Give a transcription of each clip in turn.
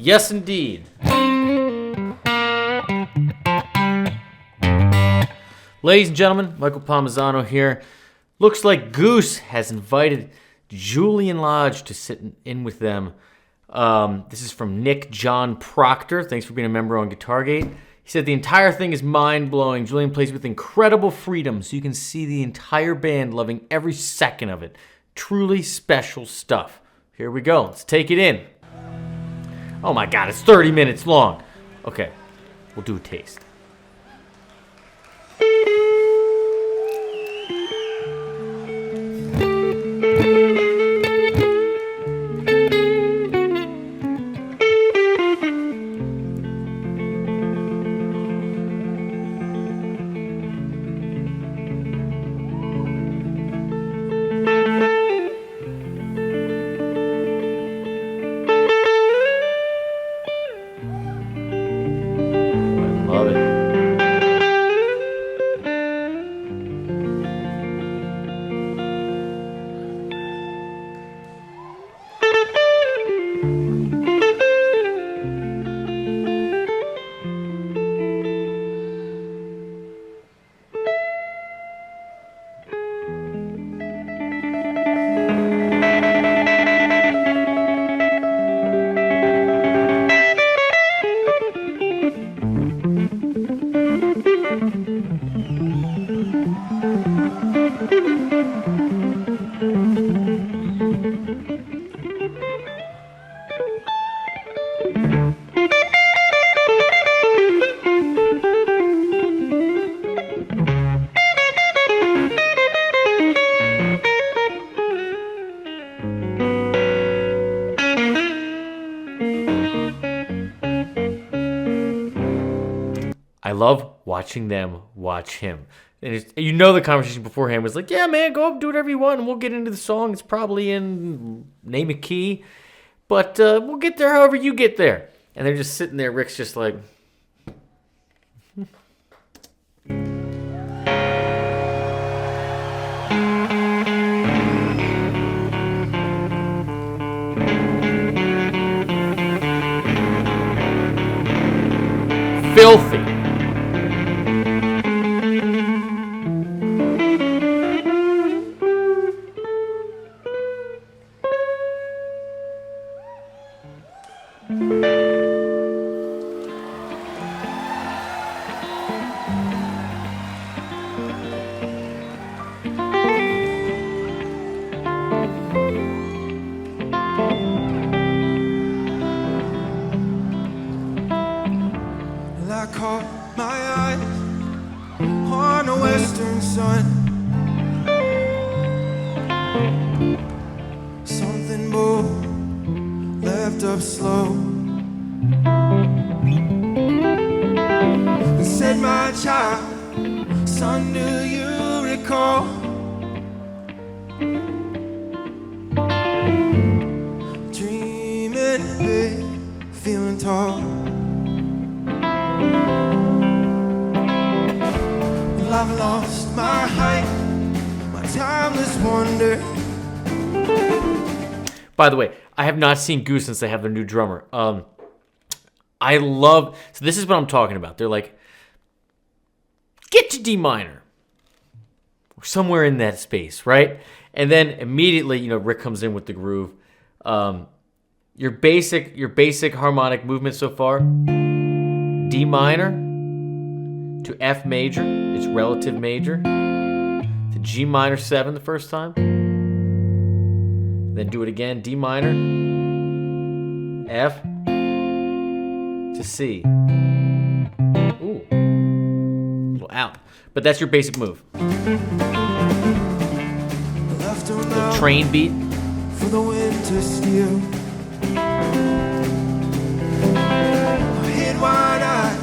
Yes, indeed. Ladies and gentlemen, Michael Palmisano here. Looks like Goose has invited Julian Lage to sit in with them. This is from Nick John Proctor. Thanks for being a member on GuitarGate. He said the entire thing is mind-blowing. Julian plays with incredible freedom, so you can see the entire band loving every second of it. Truly special stuff. Here we go. Let's take it in. Oh my God, it's 30 minutes long. Okay, we'll do a taste. Love it. I love watching them watch him. And the conversation beforehand was like, yeah, man, go up, do whatever you want, and we'll get into the song. It's probably in name a key, but we'll get there however you get there. And they're just sitting there. Rick's just like... filthy. I caught my eyes on a western sun. Something bold left up slow and said, my child, son, do you recall dreaming big, feeling tall? I've lost my height, my timeless wonder. By the way, I have not seen Goose since they have their new drummer. I love... So this is what I'm talking about. They're like, get to D minor. Or somewhere in that space, right? And then immediately, Rick comes in with the groove. Your basic harmonic movement so far, D minor to F major, it's relative major, to G minor 7 the first time, then do it again, D minor, F, to C. Ooh, a little out, but that's your basic move. Little train beat. For the wind to steal, head wide-eyed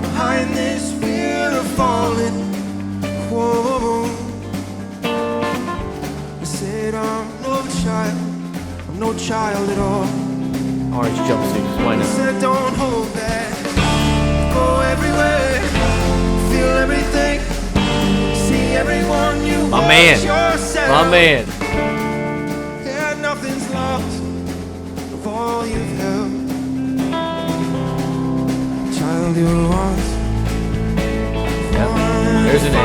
behind this fear of falling. Whoa. I said I'm no child at all. Orange jumpsuit, why I not? said don't hold back, go everywhere, feel everything, see everyone you My want man, yourself. my man. Yeah, nothing's lost of all you've held. only once. Yep. There's an A.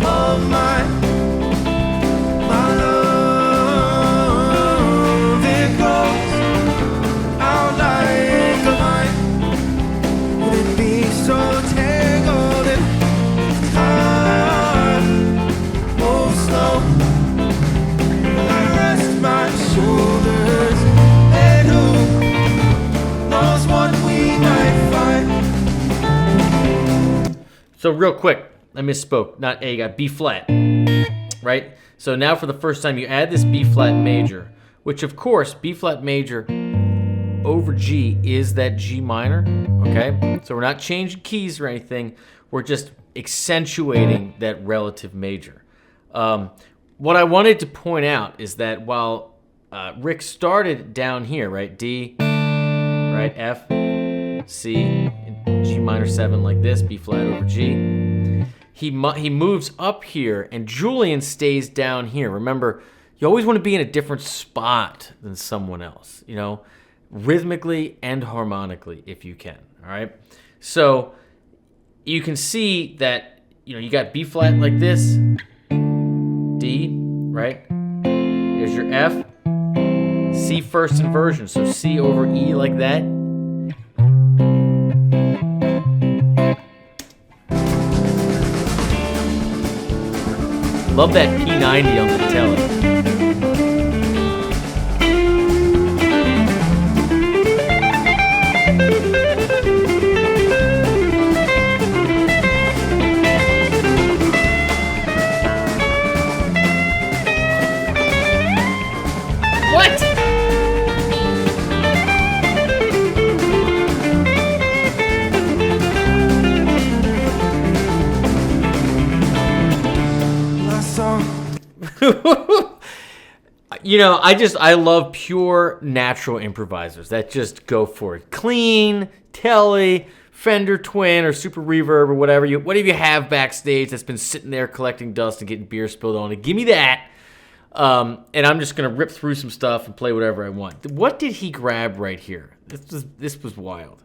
Oh, my love, it goes out like a line. Would it be so tangled if time moves slow? I rest my shoulders, and who knows what we might find. So real quick, I misspoke. Not A, got B flat, right? So now for the first time, you add this B flat major, which of course, B flat major over G is that G minor, okay? So we're not changing keys or anything. We're just accentuating that relative major. What I wanted to point out is that while Rick started down here, right? D, right? F, C, G minor 7 like this, B flat over G. He moves up here, and Julian stays down here. Remember, you always want to be in a different spot than someone else, you know, rhythmically and harmonically if you can, all right? So you can see that, you know, you got B flat like this, D, right? Here's your F, C first inversion, so C over E like that. Love that P90 on the telly. What? You know, I love pure natural improvisers that just go for it. Clean, telly, Fender Twin, or Super Reverb, or whatever you have backstage that's been sitting there collecting dust and getting beer spilled on it. Give me that. And I'm just going to rip through some stuff and play whatever I want. What did he grab right here? This was wild.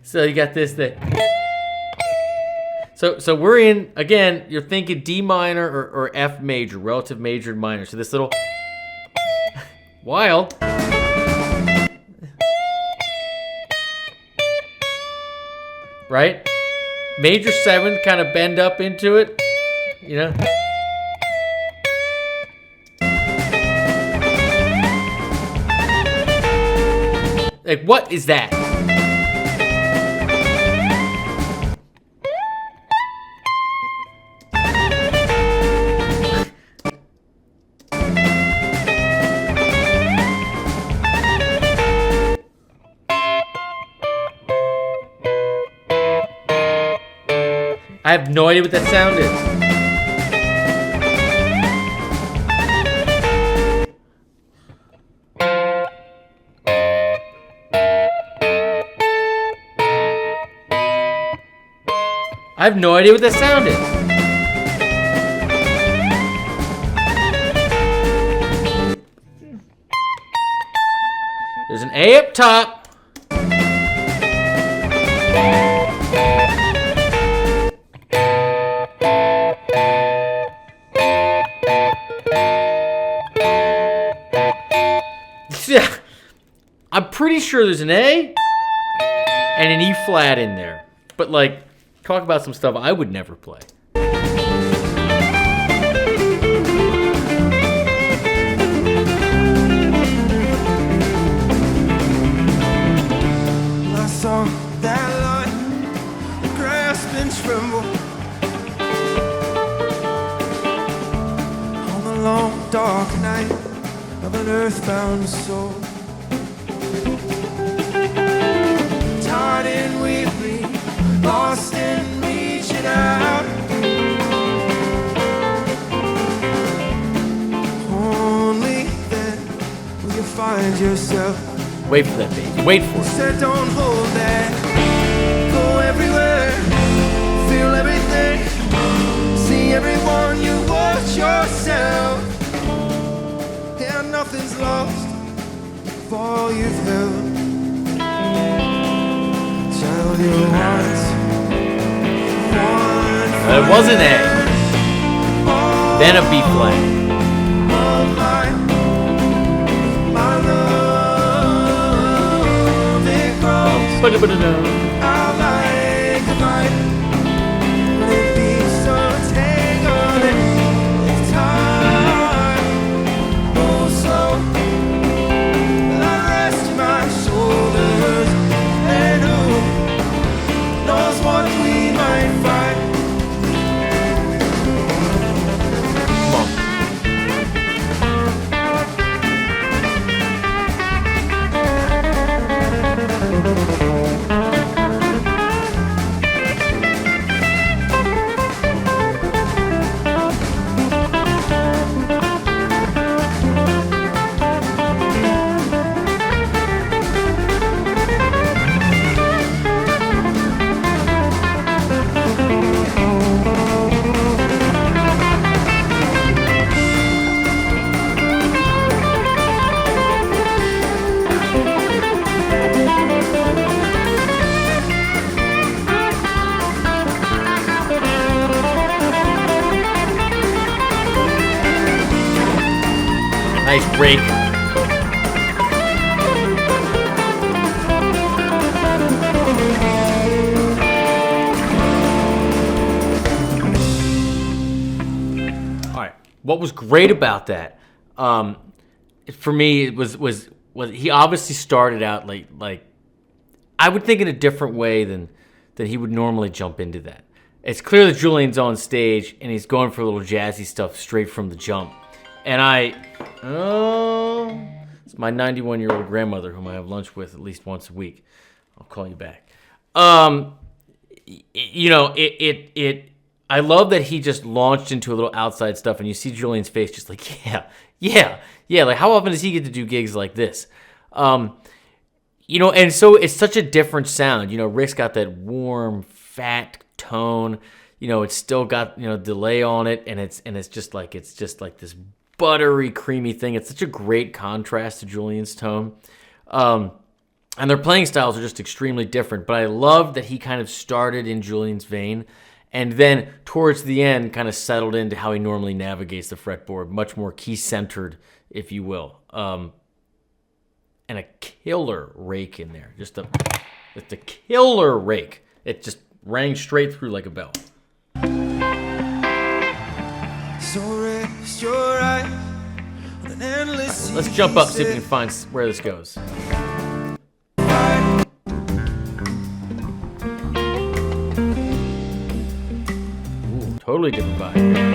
So you got this thing. So we're in, again, you're thinking D minor or F major, relative major and minor. So this little wild. Right? Major 7, kind of bend up into it, you know? Like, what is that? I have no idea what that sound is. I have no idea what that sound is. There's an A up top. I'm pretty sure there's an A and an E flat in there. But like, talk about some stuff I would never play. I saw that light grasp and tremble on the long dark night of an earthbound soul. Tired and weary, lost and reaching out. Only then will you find yourself. Wait for that bass. Wait for it. Said don't hold that. Go everywhere, feel everything, see everyone, you watch yourself. you've held. Tell you once. It was an A. Then a B flat. My love, it grows. I'll like a vine. Would it be so tangled in time? Oh, slow. I rest my shoulders, and who knows what we might find? Nice break. All right. What was great about that, for me, it was he obviously started out like I would think in a different way than he would normally jump into that. It's clear that Julian's on stage and he's going for a little jazzy stuff straight from the jump. And it's my 91-year-old grandmother whom I have lunch with at least once a week. I'll call you back. You know, I love that he just launched into a little outside stuff, and you see Julian's face just like, yeah. Like, how often does he get to do gigs like this? You know, and so it's such a different sound. You know, Rick's got that warm, fat tone. You know, it's still got, you know, delay on it, and it's just like this buttery, creamy thing. It's such a great contrast to Julian's tone. And their playing styles are just extremely different. But I love that he kind of started in Julian's vein and then towards the end kind of settled into how he normally navigates the fretboard, much more key-centered, if you will. And a killer rake in there. Just a killer rake. It just rang straight through like a bell. So rest your eyes on an endless Let's jump up, see if we can find where this goes. Ooh, totally different vibe.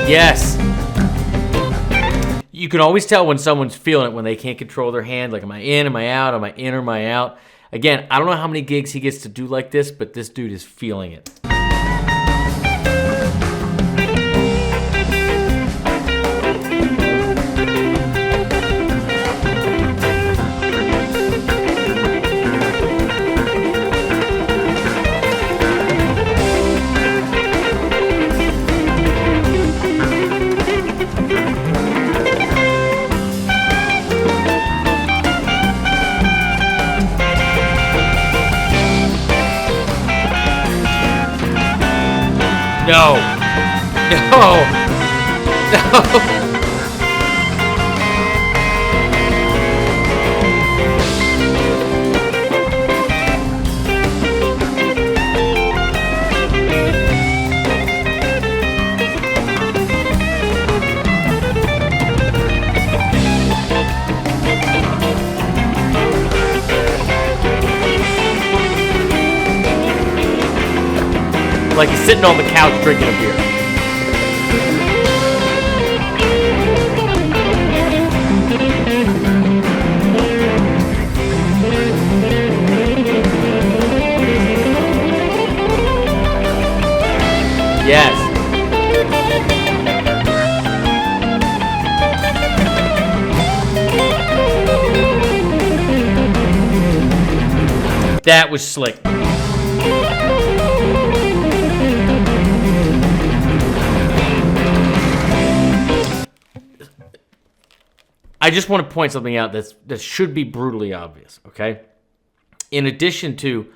Yes. You can always tell when someone's feeling it when they can't control their hand. Like, am I in? Am I out? Am I in or am I out? Again, I don't know how many gigs he gets to do like this, but this dude is feeling it. No. like he's sitting on the couch drinking a beer. Yes. That was slick. I just want to point something out that should be brutally obvious, okay? In addition to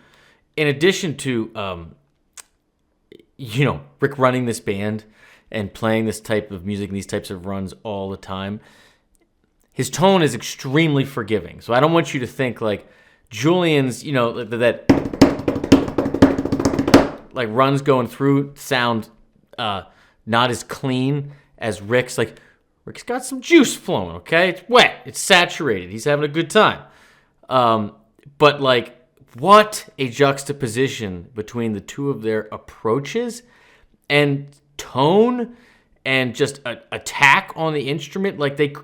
Rick running this band and playing this type of music and these types of runs all the time, his tone is extremely forgiving. So I don't want you to think like Julian's, that like runs going through sound not as clean as Rick's. Like Rick's got some juice flowing, okay? It's wet, it's saturated, he's having a good time. But like, what a juxtaposition between the two of their approaches and tone and just attack on the instrument. Like they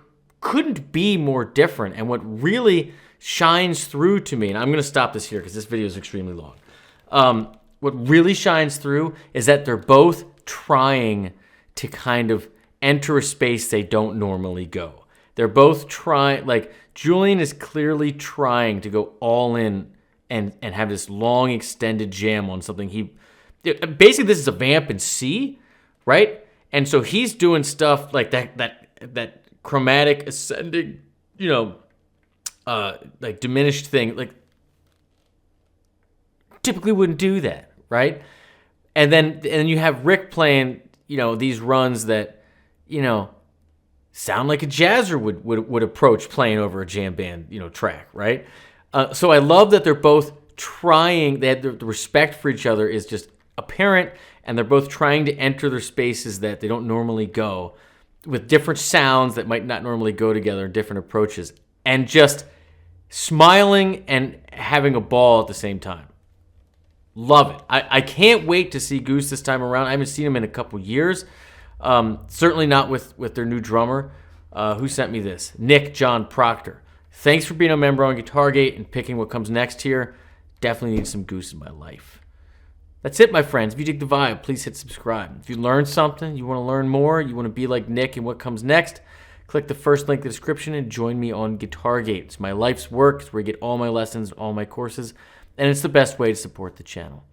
couldn't be more different. And what really shines through to me, and I'm going to stop this here because this video is extremely long. What really shines through is that they're both trying to kind of enter a space they don't normally go. They're both trying, like Julian is clearly trying to go all in and have this long extended jam on something. Basically this is a vamp in C, right? And so he's doing stuff like that chromatic ascending, like diminished thing, like typically wouldn't do that, right? And then you have Rick playing, these runs that, sound like a jazzer would approach playing over a jam band, track, right? So I love that they're both trying, that the respect for each other is just apparent, and they're both trying to enter their spaces that they don't normally go with different sounds that might not normally go together, different approaches, and just smiling and having a ball at the same time. Love it. I can't wait to see Goose this time around. I haven't seen him in a couple years. Certainly not with their new drummer. Who sent me this? Nick John Proctor. Thanks for being a member on Guitargate and picking what comes next here. Definitely need some Goose in my life. That's it, my friends. If you dig the vibe, please hit subscribe. If you learned something, you want to learn more, you want to be like Nick and what comes next, click the first link in the description and join me on Guitargate. It's my life's work. It's where I get all my lessons, all my courses, and it's the best way to support the channel.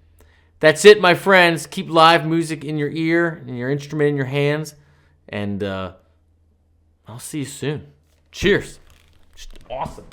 That's it, my friends. Keep live music in your ear and your instrument in your hands, and I'll see you soon. Cheers. Just awesome.